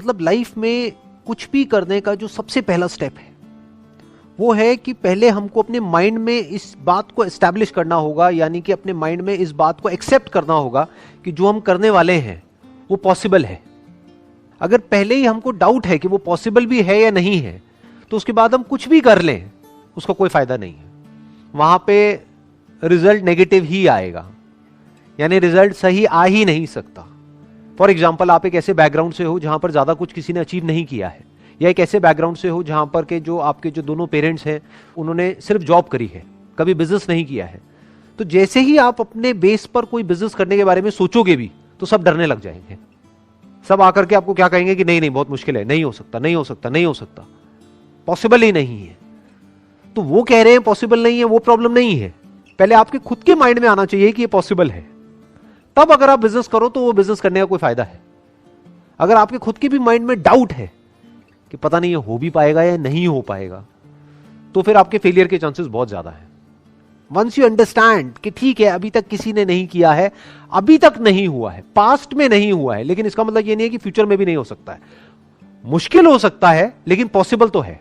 मतलब लाइफ में कुछ भी करने का जो सबसे पहला स्टेप है वो है कि पहले हमको अपने माइंड में इस बात को एस्टैब्लिश करना होगा, यानी कि अपने माइंड में इस बात को एक्सेप्ट करना होगा कि जो हम करने वाले हैं वो पॉसिबल है। अगर पहले ही हमको डाउट है कि वो पॉसिबल भी है या नहीं है, तो उसके बाद हम कुछ भी कर लें उसका कोई फायदा नहीं है। वहां पे रिजल्ट नेगेटिव ही आएगा, यानी रिजल्ट सही आ ही नहीं सकता। फॉर एग्जाम्पल, आप एक ऐसे बैकग्राउंड से हो जहां पर ज्यादा कुछ किसी ने अचीव नहीं किया है, या एक ऐसे बैकग्राउंड से हो जहां पर के जो आपके जो दोनों पेरेंट्स हैं उन्होंने सिर्फ जॉब करी है, कभी बिजनेस नहीं किया है। तो जैसे ही आप अपने बेस पर कोई बिजनेस करने के बारे में सोचोगे भी तो सब डरने लग जाएंगे। सब आकर के आपको क्या कहेंगे कि नहीं नहीं बहुत मुश्किल है, नहीं हो सकता, नहीं हो सकता, नहीं हो सकता, पॉसिबल ही नहीं है। तो वो कह रहे हैं पॉसिबल नहीं है, वो प्रॉब्लम नहीं है। पहले आपके खुद के माइंड में आना चाहिए कि ये पॉसिबल है, तब अगर आप बिजनेस करो तो वो बिजनेस करने का कोई फायदा है। अगर आपके खुद के भी माइंड में डाउट है कि पता नहीं ये हो भी पाएगा या नहीं हो पाएगा, तो फिर आपके फेलियर के चांसेस बहुत ज्यादा है। वंस यू अंडरस्टैंड कि ठीक है अभी तक किसी ने नहीं किया है, अभी तक नहीं हुआ है, पास्ट में नहीं हुआ है, लेकिन इसका मतलब ये नहीं है कि फ्यूचर में भी नहीं हो सकता है। मुश्किल हो सकता है लेकिन पॉसिबल तो है।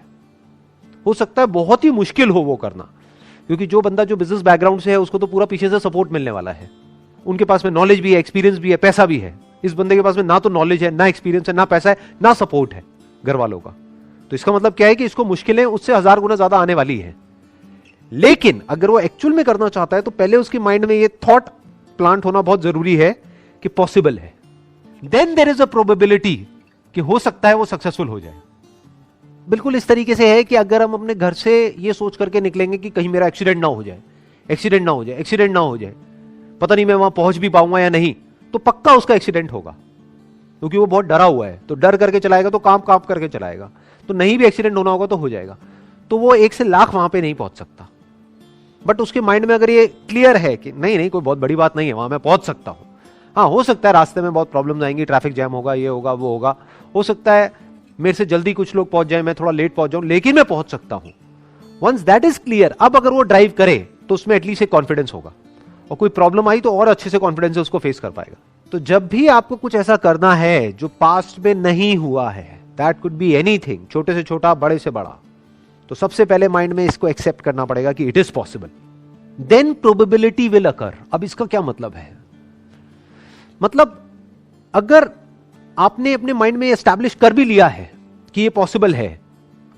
हो सकता है बहुत ही मुश्किल हो वो करना, क्योंकि जो बंदा जो बिजनेस बैकग्राउंड से है उसको तो पूरा पीछे से सपोर्ट मिलने वाला है। उनके पास में नॉलेज भी है, एक्सपीरियंस भी है, पैसा भी है। इस बंदे के पास में ना तो नॉलेज है, ना एक्सपीरियंस है, ना पैसा है, ना सपोर्ट है घर वालों का। तो इसका मतलब क्या है कि इसको मुश्किलें उससे 1000 गुना ज्यादा आने वाली है। लेकिन अगर वो एक्चुअल में करना चाहता है तो पहले उसके माइंड में ये थॉट प्लांट होना बहुत जरूरी है कि पॉसिबल है। Then there is a probability कि हो सकता है वो सक्सेसफुल हो जाए। बिल्कुल इस तरीके से है कि अगर हम अपने घर से ये सोच करके निकलेंगे कि कहीं मेरा एक्सीडेंट ना हो जाए, एक्सीडेंट ना हो जाए, एक्सीडेंट ना हो जाए, पता नहीं मैं वहां पहुंच भी पाऊंगा या नहीं, तो पक्का उसका एक्सीडेंट होगा, क्योंकि वो बहुत डरा हुआ है। तो डर करके चलाएगा तो काम काम करके चलाएगा, तो नहीं भी एक्सीडेंट होना होगा तो हो जाएगा। तो वो 1 से लाख वहां पे नहीं पहुंच सकता। बट उसके माइंड में अगर ये क्लियर है कि नहीं नहीं कोई बहुत बड़ी बात नहीं है, वहां मैं पहुंच सकता हूं। हाँ, हो सकता है रास्ते में बहुत प्रॉब्लम्स आएंगी, ट्रैफिक जैम होगा, ये होगा, वो होगा, हो सकता है मेरे से जल्दी कुछ लोग पहुंच जाए, मैं थोड़ा लेट पहुंच जाऊं, लेकिन मैं पहुंच सकता हूं। वंस दैट इज क्लियर, अब अगर वो ड्राइव करे तो उसमें एटलीस्ट एक कॉन्फिडेंस होगा, और कोई प्रॉब्लम आई तो और अच्छे से कॉन्फिडेंस से उसको फेस कर पाएगा। तो जब भी आपको कुछ ऐसा करना है जो पास्ट में नहीं हुआ है, दैट कुड बी एनीथिंग, छोटे से छोटा, बड़े से बड़ा, तो सबसे पहले माइंड में इसको एक्सेप्ट करना पड़ेगा कि it is possible. Then probability will occur. अब इसका क्या मतलब है? मतलब अगर आपने अपने माइंड में एस्टैब्लिश कर भी लिया है कि ये पॉसिबल है,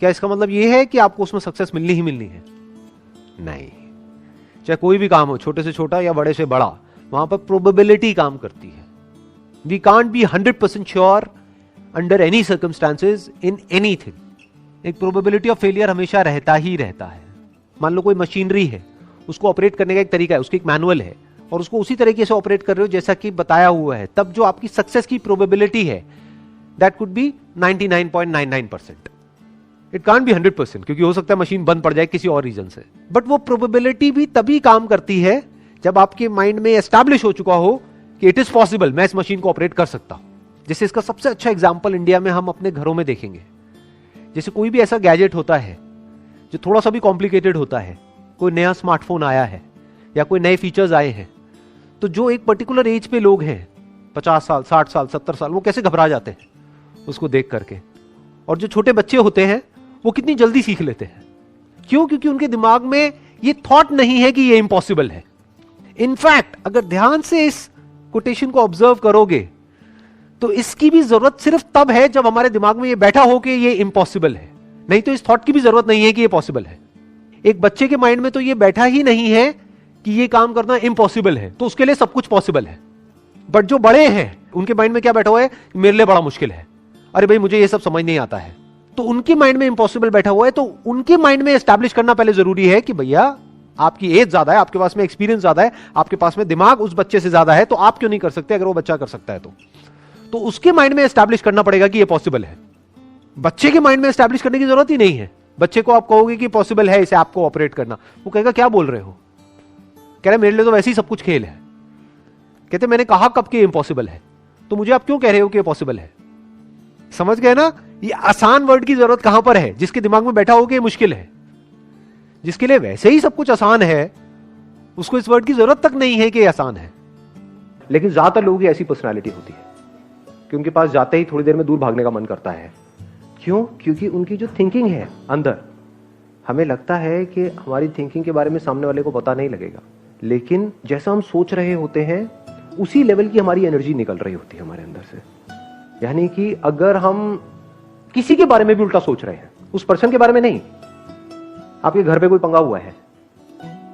क्या इसका मतलब ये है कि आपको उसमें सक्सेस मिलनी ही मिलनी है? नहीं। चाहे कोई भी काम हो, छोटे से छोटा या बड़े से बड़ा, वहां पर प्रोबेबिलिटी काम करती है। We can't be 100% sure under any circumstances in anything. एक प्रोबेबिलिटी ऑफ फेलियर हमेशा रहता ही रहता है। मान लो कोई मशीनरी है, उसको ऑपरेट करने का एक तरीका है, उसकी एक मैनुअल है, और उसको उसी तरीके से ऑपरेट कर रहे हो जैसा कि बताया हुआ है, तब जो आपकी सक्सेस की प्रोबेबिलिटी है that could be 99.99%। It can't be 100%, क्योंकि हो सकता है मशीन बंद पड़ जाए किसी और रीजन से। बट वो प्रोबेबिलिटी भी तभी काम करती है जब आपके माइंड में एस्टैब्लिश हो चुका हो कि इट इज पॉसिबल, मैं इस मशीन को ऑपरेट कर सकता हूं। जैसे इसका सबसे अच्छा एग्जांपल इंडिया में हम अपने घरों में देखेंगे। जैसे कोई भी ऐसा गैजेट होता है जो थोड़ा सा भी कॉम्प्लिकेटेड होता है, कोई नया स्मार्टफोन आया है या कोई नए फीचर्स आए हैं, तो जो एक पर्टिकुलर एज पे लोग हैं, 50 साल, 60 साल, 70 साल, वो कैसे घबरा जाते हैं उसको देख करके। और जो छोटे बच्चे होते हैं वो कितनी जल्दी सीख लेते हैं। क्यों? क्योंकि उनके दिमाग में ये थॉट नहीं है कि ये इम्पॉसिबल है। इनफैक्ट अगर ध्यान से इस कोटेशन को ऑब्जर्व करोगे तो इसकी भी जरूरत सिर्फ तब है जब हमारे दिमाग में ये बैठा हो कि ये इम्पॉसिबल है, नहीं तो इस थॉट की भी जरूरत नहीं है कि ये पॉसिबल है। एक बच्चे के माइंड में तो ये बैठा ही नहीं है कि ये काम करना इम्पॉसिबल है, तो उसके लिए सब कुछ पॉसिबल है। बट जो बड़े हैं उनके माइंड में क्या बैठा हुआ है? मेरे लिए बड़ा मुश्किल है, अरे भाई मुझे ये सब समझ नहीं आता है। तो उनके माइंड में इम्पॉसिबल बैठा हुआ है, तो उनके माइंड में एस्टैब्लिश करना पहले जरूरी है कि भैया आपकी एज ज्यादा है, आपके पास में एक्सपीरियंस ज्यादा है, आपके पास में दिमाग उस बच्चे से ज्यादा है, तो आप क्यों नहीं कर सकते अगर वो बच्चा कर सकता है तो उसके माइंड में एस्टैब्लिश करना पड़ेगा कि ये पॉसिबल है। बच्चे के माइंड में एस्टैब्लिश करने की जरूरत ही नहीं है। बच्चे को आप कहोगे कि पॉसिबल है इसे आपको ऑपरेट करना, वो कहेगा क्या बोल रहे हो, कह रहे मेरे लिए तो वैसे ही सब कुछ खेल है। कहते मैंने कहा कब कि इम्पॉसिबल है, तो मुझे आप क्यों कह रहे हो कि ये पॉसिबल है? समझ गए ना? ये आसान वर्ड की जरूरत कहां पर है? जिसके दिमाग में बैठा हो कि ये मुश्किल है। जिसके लिए वैसे ही सब कुछ आसान है उसको इस वर्ड की जरूरत तक नहीं है कि आसान है। लेकिन ज्यादातर लोगों की ऐसी पर्सनालिटी होती है। कि उनके पास जाते ही थोड़ी देर में दूर भागने का मन करता है। क्यों? क्योंकि उनकी जो थिंकिंग है अंदर, हमें लगता है कि हमारी थिंकिंग के बारे में सामने वाले को पता नहीं लगेगा, लेकिन जैसा हम सोच रहे होते हैं उसी लेवल की हमारी एनर्जी निकल रही होती है हमारे अंदर से। यानी कि अगर हम किसी के बारे में भी उल्टा सोच रहे हैं, उस पर्सन के बारे में नहीं, आपके घर पे कोई पंगा हुआ है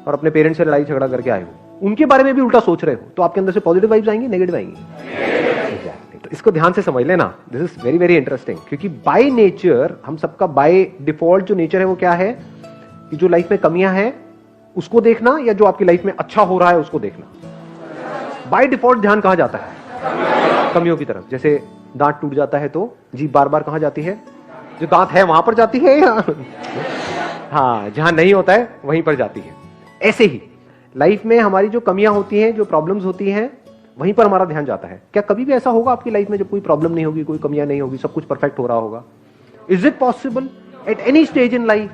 और अपने पेरेंट्स से लड़ाई झगड़ा करके आए हो, उनके बारे में भी उल्टा सोच रहे हो, तो आपके अंदर से पॉजिटिव वाइब्स आएंगी, नेगेटिव आएंगी? एग्जैक्टली। तो इसको ध्यान से समझ लेना, this is very very interesting, क्योंकि बाय नेचर हम सबका बाय डिफॉल्ट जो नेचर है वो क्या है कि जो लाइफ में कमियां हैं उसको देखना, या जो आपकी लाइफ में अच्छा हो रहा है उसको देखना। बाय डिफॉल्ट ध्यान कहां जाता है? कमियों की तरफ। जैसे दांत टूट जाता है तो जीभ बार बार कहां जाती है? जो दांत है वहां पर जाती है, या हाँ, जहां नहीं होता है वहीं पर जाती है। ऐसे ही लाइफ में हमारी जो कमियां होती हैं, जो प्रॉब्लम्स होती हैं, वहीं पर हमारा ध्यान जाता है। क्या कभी भी ऐसा होगा आपकी लाइफ में जब कोई प्रॉब्लम नहीं होगी, कोई कमियां नहीं होगी, सब कुछ परफेक्ट हो रहा होगा? Is it possible at any stage in life?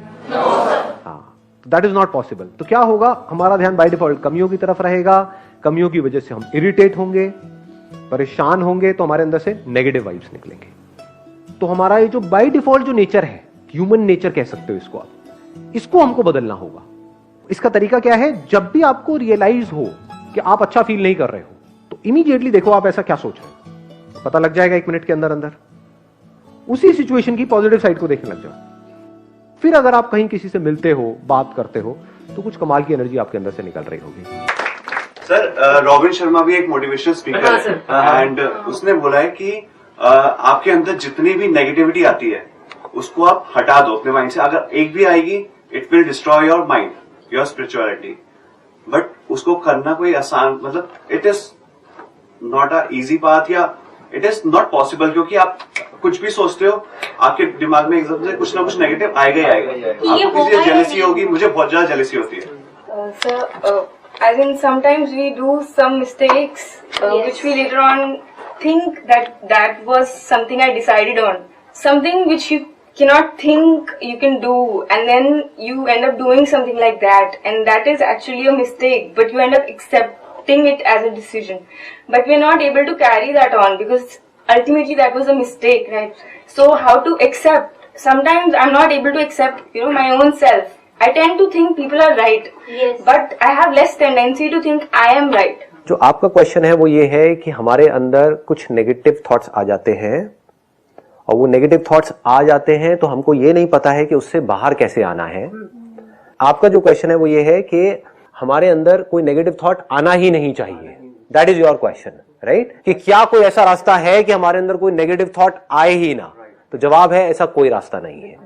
हाँ, दैट इज नॉट पॉसिबल। तो क्या होगा? हमारा ध्यान बाय डिफॉल्ट कमियों की तरफ रहेगा। कमियों की वजह से हम इरिटेट होंगे, परेशान होंगे, तो हमारे अंदर से नेगेटिव वाइब्स निकलेंगे। तो हमारा ये जो बाय डिफॉल्ट जो नेचर है, ह्यूमन नेचर कह सकते हो इसको आप, इसको हमको बदलना होगा। इसका तरीका क्या है? जब भी आपको रियलाइज हो कि आप अच्छा फील नहीं कर रहे हो, तो इमीडिएटली देखो आप ऐसा क्या सोच रहे हो, पता लग जाएगा 1 मिनट के अंदर अंदर। उसी सिचुएशन की पॉजिटिव साइड को देखने लग जाओ। फिर अगर आप कहीं किसी से मिलते हो, बात करते हो, तो कुछ कमाल की एनर्जी आपके अंदर से निकल रही होगी। सर, रॉबिन शर्मा भी एक मोटिवेशनल स्पीकर है, एंड उसने बोला है कि आपके अंदर जितनी भी नेगेटिविटी आती है उसको आप हटा दो अपने माइंड से। अगर एक भी आएगी, it will destroy your mind, your spirituality. But उसको करना कोई आसान, मतलब it is not a easy path, या इट इज नॉट पॉसिबल, क्योंकि आप कुछ भी सोचते हो आपके दिमाग में एकदम से कुछ ना कुछ नेगेटिव आएगा ही आएगा। आपको किसी से जेलसी होगी, मुझे बहुत ज्यादा जेलसी होती है। Sir, I think sometimes we do some mistakes which we later on think that was something I decided on. Something which you cannot think you can do, and then you end up doing something like that, and that is actually a mistake, but you end up accepting it as a decision. But we're not able to carry that on because ultimately that was a mistake, right? So how to accept? Sometimes I'm not able to accept, my own self. I tend to think people are right, yes, but I have less tendency to think I am right. जो आपका question है वो ये है कि हमारे अंदर कुछ नेगेटिव थॉट्स आ जाते हैं, और वो नेगेटिव थॉट्स आ जाते हैं तो हमको ये नहीं पता है कि उससे बाहर कैसे आना है। आपका जो क्वेश्चन है वो ये है कि हमारे अंदर कोई नेगेटिव थॉट आना ही नहीं चाहिए। That is your question, right? कि क्या कोई ऐसा रास्ता है कि हमारे अंदर कोई नेगेटिव थॉट आए ही ना? तो जवाब है, ऐसा कोई रास्ता नहीं है।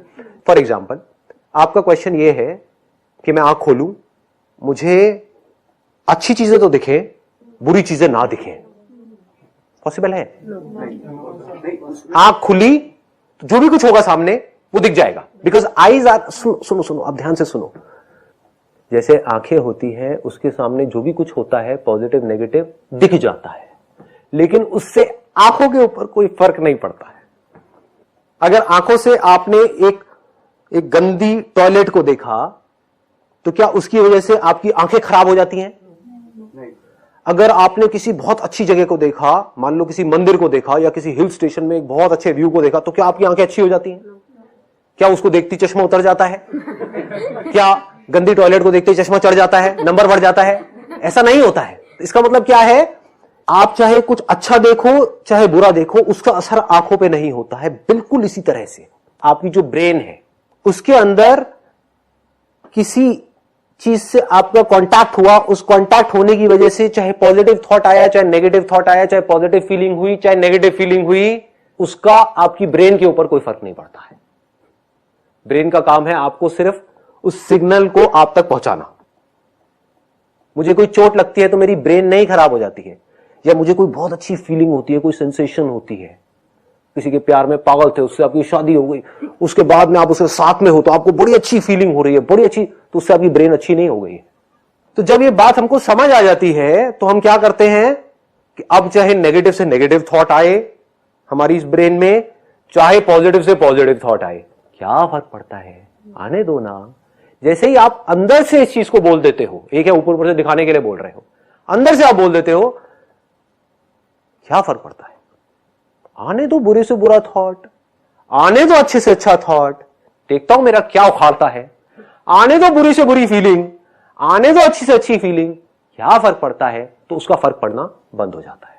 फॉर एग्जाम्पल, आपका क्वेश्चन ये है कि मैं आंख खोलूं, मुझे अच्छी चीजें तो दिखें, बुरी चीजें ना दिखें। पॉसिबल है? आंख खुली तो जो भी कुछ होगा सामने वो दिख जाएगा, बिकॉज आईज आर, सुनो सुनो, अब ध्यान से सुनो। जैसे आंखें होती हैं, उसके सामने जो भी कुछ होता है पॉजिटिव नेगेटिव दिख जाता है, लेकिन उससे आंखों के ऊपर कोई फर्क नहीं पड़ता है। अगर आंखों से आपने एक गंदी टॉयलेट को देखा तो क्या उसकी वजह से आपकी आंखें खराब हो जाती हैं? नहीं। अगर आपने किसी बहुत अच्छी जगह को देखा, मान लो किसी मंदिर को देखा या किसी हिल स्टेशन में एक बहुत अच्छे व्यू को देखा, तो क्या आपकी आंखें अच्छी हो जाती हैं? क्या उसको देखती चश्मा उतर जाता है? क्या गंदी टॉयलेट को देखते चश्मा चढ़ जाता है, नंबर बढ़ जाता है? ऐसा नहीं होता है। इसका मतलब क्या है? आप चाहे कुछ अच्छा देखो चाहे बुरा देखो, उसका असर आंखों पे नहीं होता है। बिल्कुल इसी तरह से आपकी जो ब्रेन है उसके अंदर किसी चीज से आपका कांटेक्ट हुआ, उस कांटेक्ट होने की वजह से चाहे पॉजिटिव थॉट आया चाहे नेगेटिव थॉट आया, चाहे पॉजिटिव फीलिंग हुई चाहे नेगेटिव फीलिंग हुई, उसका आपकी ब्रेन के ऊपर कोई फर्क नहीं पड़ता है। ब्रेन का काम है आपको सिर्फ उस सिग्नल को आप तक पहुंचाना। मुझे कोई चोट लगती है तो मेरी ब्रेन नहीं खराब हो जाती है, या मुझे कोई बहुत अच्छी फीलिंग होती है, कोई सेंसेशन होती है, किसी के प्यार में पागल थे, उससे आपकी शादी हो गई, उसके बाद में आप उसके साथ में हो तो आपको बड़ी अच्छी फीलिंग हो रही है, बड़ी अच्छी, तो उससे आपकी ब्रेन अच्छी नहीं हो गई है। तो जब ये बात हमको समझ आ जाती है तो हम क्या करते हैं कि अब चाहे नेगेटिव से नेगेटिव थॉट आए हमारी इस ब्रेन में, चाहे पॉजिटिव से पॉजिटिव थॉट आए, क्या फर्क पड़ता है, आने दो ना। जैसे ही आप अंदर से इस चीज को बोल देते हो, एक है ऊपर ऊपर से दिखाने के लिए बोल रहे हो, अंदर से आप बोल देते हो, क्या फर्क पड़ता है, आने दो बुरे से बुरा थॉट, आने दो अच्छे से अच्छा थॉट, देखता हूं मेरा क्या उखाड़ता है, आने दो बुरी से बुरी फीलिंग, आने दो अच्छी से अच्छी फीलिंग, क्या फर्क पड़ता है? तो उसका फर्क पड़ना बंद हो जाता है।